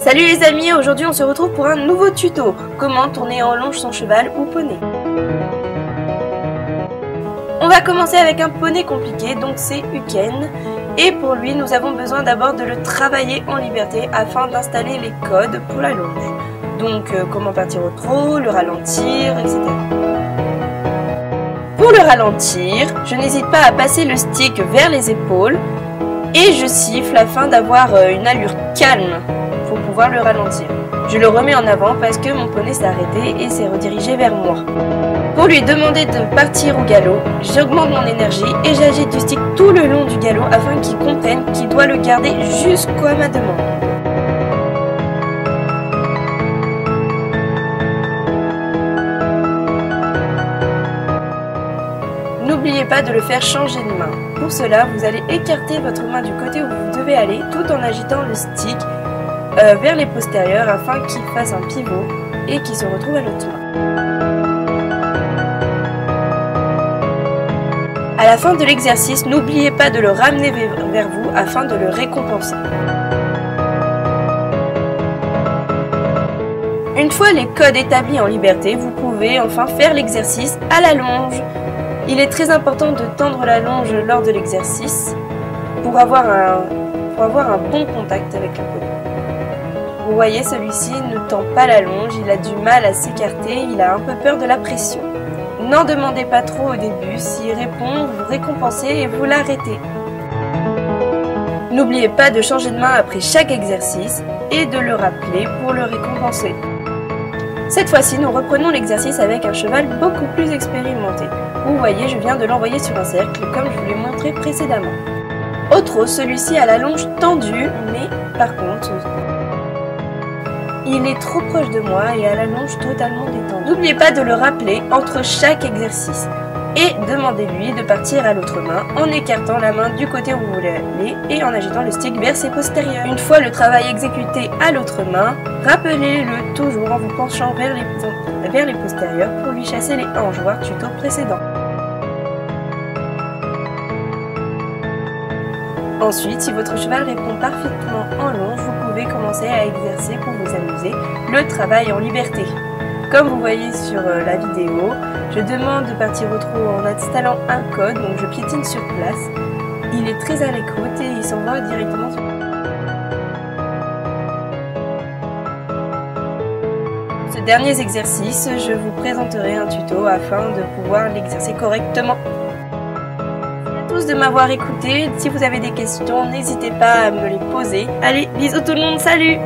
Salut les amis, aujourd'hui on se retrouve pour un nouveau tuto. Comment tourner en longe son cheval ou poney. On va commencer avec un poney compliqué, donc c'est Uken. Et pour lui, nous avons besoin d'abord de le travailler en liberté afin d'installer les codes pour la longe. Donc comment partir au trot, le ralentir, etc. Pour le ralentir, je n'hésite pas à passer le stick vers les épaules et je siffle afin d'avoir une allure calme pour pouvoir le ralentir. Je le remets en avant parce que mon poney s'est arrêté et s'est redirigé vers moi. Pour lui demander de partir au galop, j'augmente mon énergie et j'agite du stick tout le long du galop afin qu'il comprenne qu'il doit le garder jusqu'à ma demande. N'oubliez pas de le faire changer de main. Pour cela, vous allez écarter votre main du côté où vous devez aller tout en agitant le stick vers les postérieurs afin qu'il fasse un pivot et qu'il se retrouve à l'autre main. À la fin de l'exercice, n'oubliez pas de le ramener vers vous afin de le récompenser. Une fois les codes établis en liberté, vous pouvez enfin faire l'exercice à la longe. Il est très important de tendre la longe lors de l'exercice pour avoir un bon contact avec le poney. Vous voyez, celui-ci ne tend pas la longe, il a du mal à s'écarter, il a un peu peur de la pression. N'en demandez pas trop au début, s'il répond, vous récompensez et vous l'arrêtez. N'oubliez pas de changer de main après chaque exercice et de le rappeler pour le récompenser. Cette fois-ci, nous reprenons l'exercice avec un cheval beaucoup plus expérimenté. Vous voyez, je viens de l'envoyer sur un cercle comme je vous l'ai montré précédemment. Au trot, celui-ci a la longe tendue, mais par contre, il est trop proche de moi et a la longe totalement détendue. N'oubliez pas de le rappeler entre chaque exercice et demandez-lui de partir à l'autre main en écartant la main du côté où vous voulez aller et en agitant le stick vers ses postérieurs. Une fois le travail exécuté à l'autre main, rappelez-le toujours en vous penchant vers les postérieurs pour lui chasser les hanches, voir tuto précédent. Ensuite, si votre cheval répond parfaitement en longe, vous pouvez commencer à exercer pour vous amuser le travail en liberté. Comme vous voyez sur la vidéo, je demande de partir au trot en installant un code, donc je piétine sur place. Il est très à l'écoute et il s'en va directement sur... Ce dernier exercice, je vous présenterai un tuto afin de pouvoir l'exercer correctement. De m'avoir écouté. Si vous avez des questions, n'hésitez pas à me les poser. Allez, bisous tout le monde, salut!